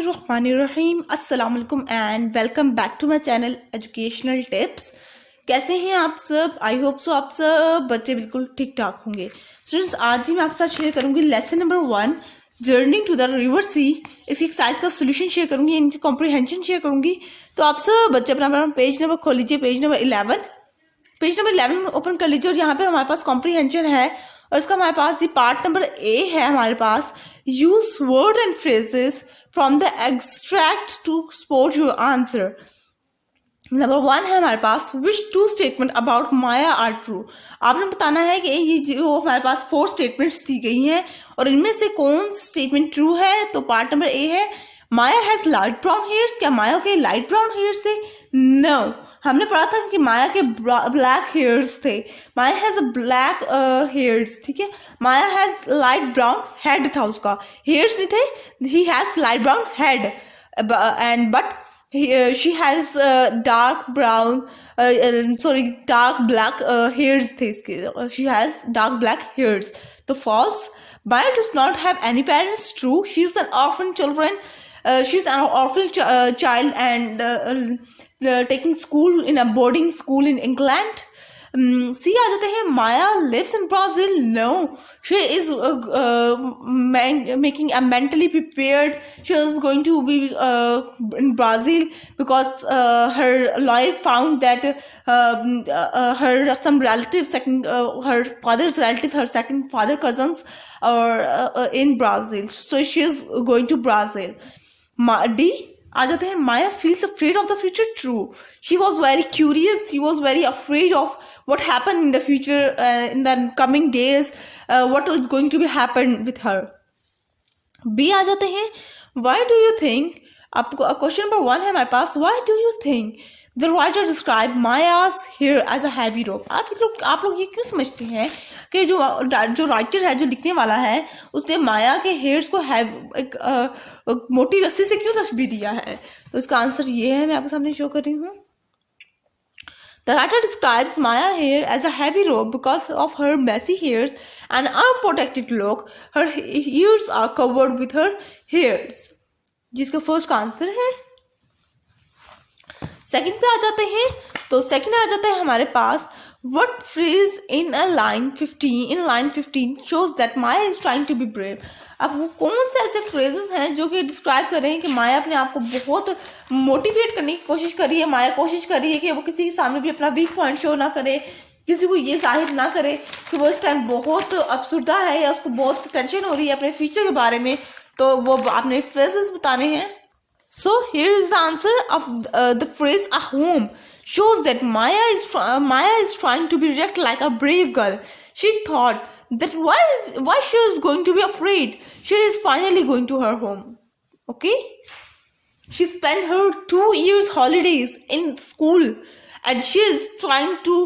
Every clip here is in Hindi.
बिस्मिल्लाहिर्रहमानिर्रहीम अस्सलाम वालेकुम and welcome back to my channel educational tips. कैसे हैं आप सब? आई होप सो आप सब बच्चे बिल्कुल ठीक ठाक होंगे। स्टूडेंट्स, आज ही मैं आपके साथ शेयर करूंगी lesson number 1 journeying to the river sea. इस एक्सरसाइज का सोल्यूशन शेयर करूंगी, इनकी कॉम्प्रिहेंशन शेयर करूंगी। तो आप सब बच्चे अपना पेज नंबर खोल लीजिए, पेज नंबर 11 में ओपन कर लीजिए। और यहाँ पे हमारे पास कॉम्प्रिहेंशन है और इसका हमारे पास ये पार्ट नंबर ए है। हमारे पास use word and phrases from the extract to support your answer. Number 1 है हमारे पास which two statement about Maya are true. आपने बताना है कि ये जो हमारे पास 4 स्टेटमेंट्स दी गई हैं और इनमें से कौन स्टेटमेंट ट्रू है। तो पार्ट नंबर ए है माया हैज लाइट ब्राउन हेयर्स। क्या माया के लाइट ब्राउन हेयर्स थे? नो, हमने पढ़ा था कि माया के ब्लैक हेयर्स थे। माया हैज ब्लैक हेयर्स, ठीक है। माया हैज लाइट ब्राउन हेड था, उसका हेयर्स नहीं थे। He has light brown head and but she has dark brown dark black hairs थे इसके। she has dark black hairs। तो false, Maya does not have any parents। true, she is an orphan children। she's an orphan child and taking school in a boarding school in England। सी आ जाते हैं Maya lives in Brazil. No, she is making a mentally prepared. She is going to be in Brazil because her lawyer found that her some relatives, her father's relative, her second father cousins are in Brazil, so she is going to Brazil। D आ जाते हैं माया feels afraid of the future। true, she was very curious, she was very afraid of what happened in the future, in the coming days, what is going to be happen with her। B आ जाते हैं why do you think। आपको क्वेश्चन नंबर 1 है हमारे पास why do you think the writer described Maya's hair as a heavy rope। आप लोग ये क्यों समझते हैं कि जो राइटर है, जो लिखने वाला है, उसने माया के हेयर्स को एक मोटी रस्सी से क्यों तशबीह दिया है? तो इसका आंसर ये है, मैं आपके सामने शो कर रही हूँ। The writer describes Maya hair as a heavy rope because of her messy hairs and unprotected look। Her ears are covered with her hairs, जिसका फर्स्ट का आंसर है। सेकंड पे आ जाते हैं, तो सेकंड आ जाता है हमारे पास what phrase in line 15 shows that Maya is trying to be brave। अब वो कौन से ऐसे फ्रेजेस हैं जो कि डिस्क्राइब कर रहे हैं कि माया अपने आप को बहुत मोटिवेट करने की कोशिश कर रही है। माया कोशिश कर रही है कि वो किसी के सामने भी अपना वीक पॉइंट शो ना करे, किसी को ये जाहिर ना करे कि वो इस टाइम बहुत अफसुर्दा है या उसको बहुत टेंशन हो रही है अपने फ्यूचर के बारे में। तो वो आपने फ्रेजेस बताने हैं। So here is the answer of the phrase "a home" shows that Maya is trying to be react like a brave girl। She thought that why she is going to be afraid. She is finally going to her home। Okay, she spent her 2 years holidays in school and she is trying to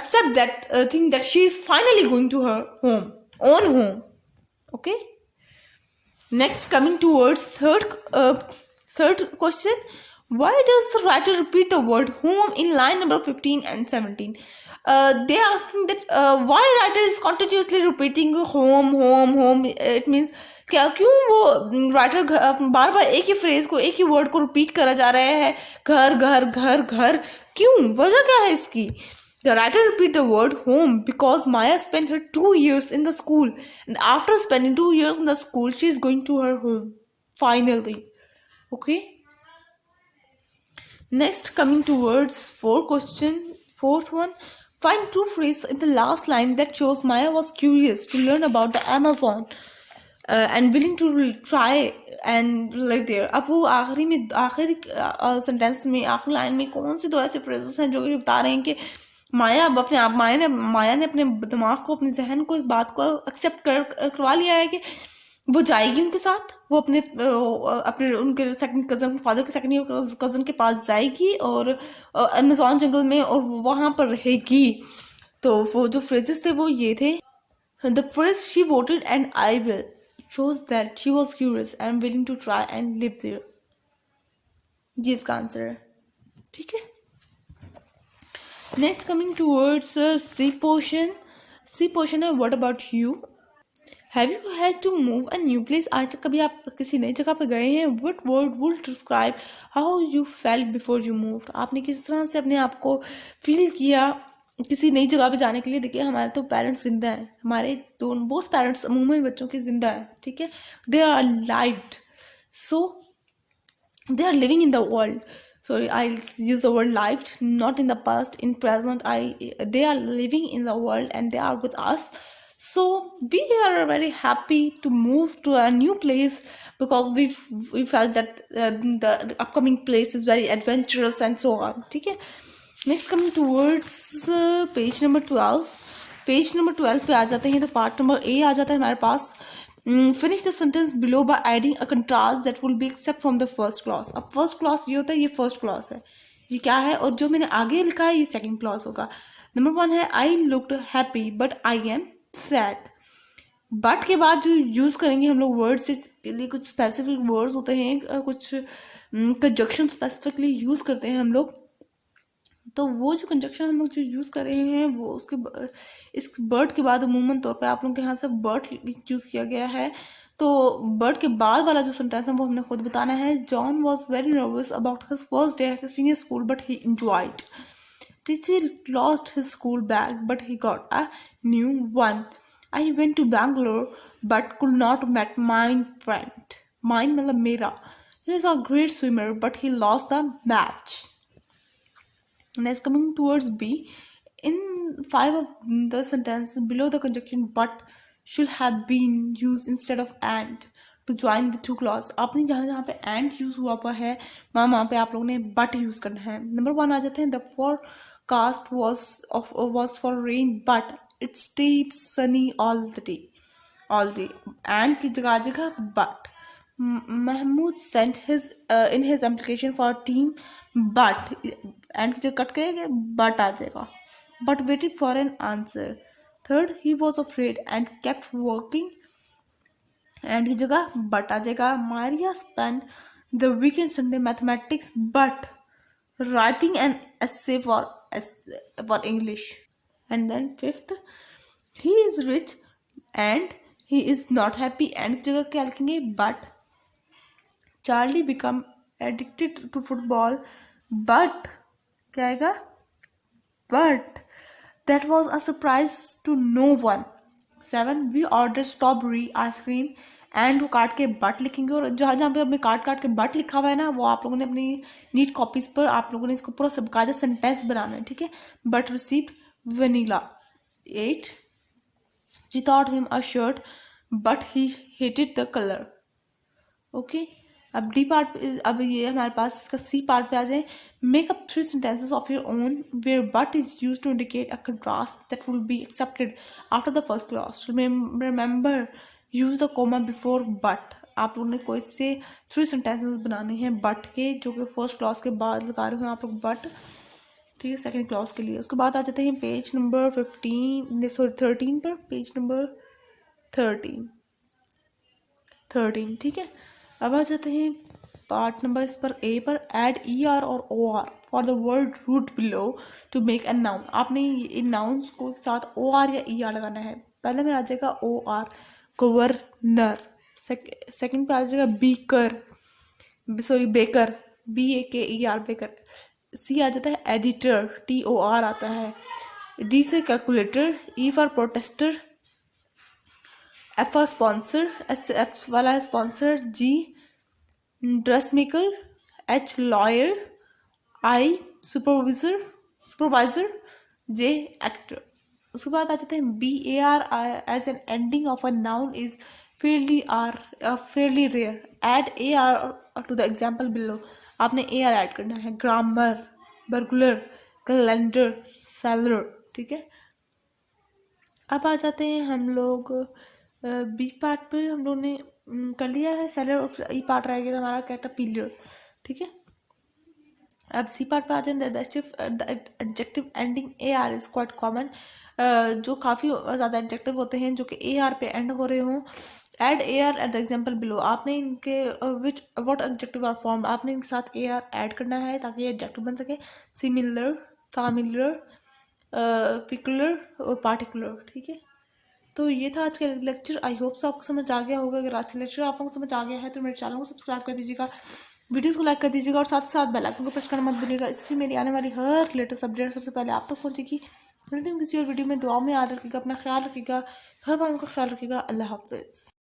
accept that thing that she is finally going to her own home। Okay, next coming towards third question, why does the writer repeat the word home in line number 15 and 17? They are asking that why writer is continuously repeating home। it means क्यों वो राइटर बार बार एक ही फ्रेज को, एक ही वर्ड को रिपीट करा जा रहे हैं, घर घर घर घर, क्यों? वजह क्या है इसकी? The writer repeat the word home because Maya spent her 2 years in the school and after spending 2 years in the school she is going to her home finally। Okay, next coming towards fourth one, find true phrase in the last line that shows Maya was curious to learn about the Amazon and willing to try and live there। अब वो आखिरी सेंटेंस में, आखिरी लाइन में कौन से 2 ऐसे फ्रेजेस हैं जो कि बता रहे हैं कि माया ने अपने दिमाग को, अपने जहन को इस बात को एक्सेप्ट करवा लिया है कि वो जाएगी उनके साथ, वो अपने उनके सेकंड कजन, फादर के सेकंड कजन के पास जाएगी और अमेज़न जंगल में, और वहाँ पर रहेगी। तो वो जो फ्रेजेस थे वो ये थे। The phrase she voted and I will shows that she was curious and willing to try and live there। ये इसका आंसर है, ठीक है। Next coming towards C portion है what about you. Have you had to move a new place, आज तक कभी आप किसी नई जगह पे गए हैं? What word would describe how you felt before you move, आपने किस तरह से अपने आप को फील किया किसी नई जगह पे जाने के लिए? देखिए हमारे तो पेरेंट्स जिंदा हैं, हमारे दोनों बोथ पेरेंट्स अमूमन बच्चों के जिंदा हैं, ठीक है, they are lived, so they are living in the world. Sorry, I'll use the word lived, not in the past, in present. They are living in the world and they are with us, so we are very happy to move to a new place because we felt that the upcoming place is very adventurous and so on. ठीक है, next coming towards page number 12. Page number 12 पे आ जाते हैं तो पार्ट नंबर ए आ जाता है हमारे पास. Finish the sentence below by adding a contrast that will be accept from the first clause. अब फर्स्ट क्लॉज ये होता है, ये फर्स्ट क्लॉज है, ये क्या है, और जो मैंने आगे लिखा है ये सेकंड क्लॉज होगा. नंबर 1 है I looked happy but I am sad. But के बाद जो यूज़ करेंगे हम लोग वर्ड से लिए कुछ स्पेसिफिक वर्ड्स होते हैं, कुछ कंजक्शन स्पेसिफिकली यूज़ करते हैं हम लोग. तो वो जो कंजक्शन हम लोग जो यूज़ कर रहे हैं वो उसके इस बर्ड के बाद अमूमन तौर पे आप लोगों के यहाँ से बर्ड यूज़ किया गया है. तो बर्ड के बाद वाला जो सेंटेंस है वो हमने खुद बताना है. John was very nervous about his first day at senior school but he enjoyed. Teacher lost his school bag but he got a new one. I went to Bangalore but could not met my friend. Mine मतलब मेरा. He is a great swimmer but he lost the match. Next, coming towards B, in 5 of the sentences below, the conjunction but should have been used instead of and to join the two clause. आपने जहाँ जहाँ पे and यूज हुआ हुआ है वहाँ पे आप लोगों ने but यूज करना है. नंबर 1 आ जाते हैं the forecast was for rain but it stayed sunny all day. And की जगह but. Mahmood sent in his application for a team but and जो कट के but आ जाएगा, but waited for an answer. Third, he was afraid and kept working and की जगह but आ जाएगा. Maria spent the weekend Sunday mathematics but writing an essay for English. And then fifth, he is rich and he is not happy and की जगह क्या लिखेंगे but. Charlie become addicted to football but क्या आएगा but that was a surprise to no one. 7, we ordered strawberry ice cream and वो काट के but लिखेंगे, और जहाँ जहाँ पे अपने काट के but लिखा हुआ है ना वो आप लोगों ने अपनी नीट कॉपीज पर आप लोगों ने इसको पूरा सब कायदा सेंटेंस बनाना है, ठीक है. but received vanilla. 8, she thought him a shirt but he hated the color. Okay, अब डी पार्ट, अब ये हमारे पास इसका सी पार्ट पे आ जाए. Make up 3 sentences of your own where but is use to indicate a contrast that will be accepted after the first clause. Remember use the comma before but. आप लोगों ने कोई से 3 sentences बनाने हैं बट के, जो कि फर्स्ट क्लॉज के बाद लगा रहे हो आप लोग बट, ठीक है, सेकेंड क्लॉज के लिए. उसके बाद आ जाते हैं पेज नंबर 13 पर. पेज नंबर 13, ठीक है. अब आ जाते हैं पार्ट नंबर इस पर ए पर. Add E R or O R for the word root below to make a noun. आपने इन नाउन्स को साथ ओ आर या ई आर लगाना है. पहले में आ जाएगा ओ आर गवर्नर. सेकंड पे आ जाएगा beaker, sorry baker, BAKER baker. C आ जाता है एडिटर, TOR आता है. डी से calculator. E for protester. F for sponsor, F वाला है sponsor. G dress maker. H lawyer. I supervisor. J actor. उसके बाद आ जाते हैं BAR as an ending of a noun is fairly rare. Add AR to the example below. आपने AR ऐड करना है. ग्रामर, बर्गुलर, कैलेंडर, सेलर, ठीक है. अब आ जाते हैं हम लोग बी पार्ट पे. हम लोगों ने कर लिया है सेलर, और ई पार्ट रह गया हमारा कैटरपिलर, ठीक है. अब सी पार्ट पे आ जाए. The adjective ending AR is quite common. जो काफ़ी ज़्यादा एडजेक्टिव होते हैं जो कि AR पे एंड हो रहे हों. Add AR at the example below. आपने इनके व्हाट एडजेक्टिव आर फॉर्म, आपने इनके साथ AR ऐड करना है ताकि ये एडजेक्टिव बन सके. सिमिलर, फैमिलियर, पिकुलर और पार्टिकुलर, ठीक है. तो ये था आज का लेक्चर। आई होप सो आपको समझ आ गया होगा। अगर आज का लेक्चर आपको समझ आ गया है तो मेरे चैनल को सब्सक्राइब कर दीजिएगा, वीडियोस को लाइक कर दीजिएगा और साथ ही साथ बेल आइकन को प्रेस करना मत भूलिएगा। इससे मेरी आने वाली हर लेटेस्ट अपडेट सबसे पहले आप तक पहुंचेगी। मिलते हैं किसी और वीडियो में। दुआ में याद रखिएगा, अपना ख्याल रखिएगा, घर वालों का ख्याल रखिएगा। अल्लाह हाफिज़।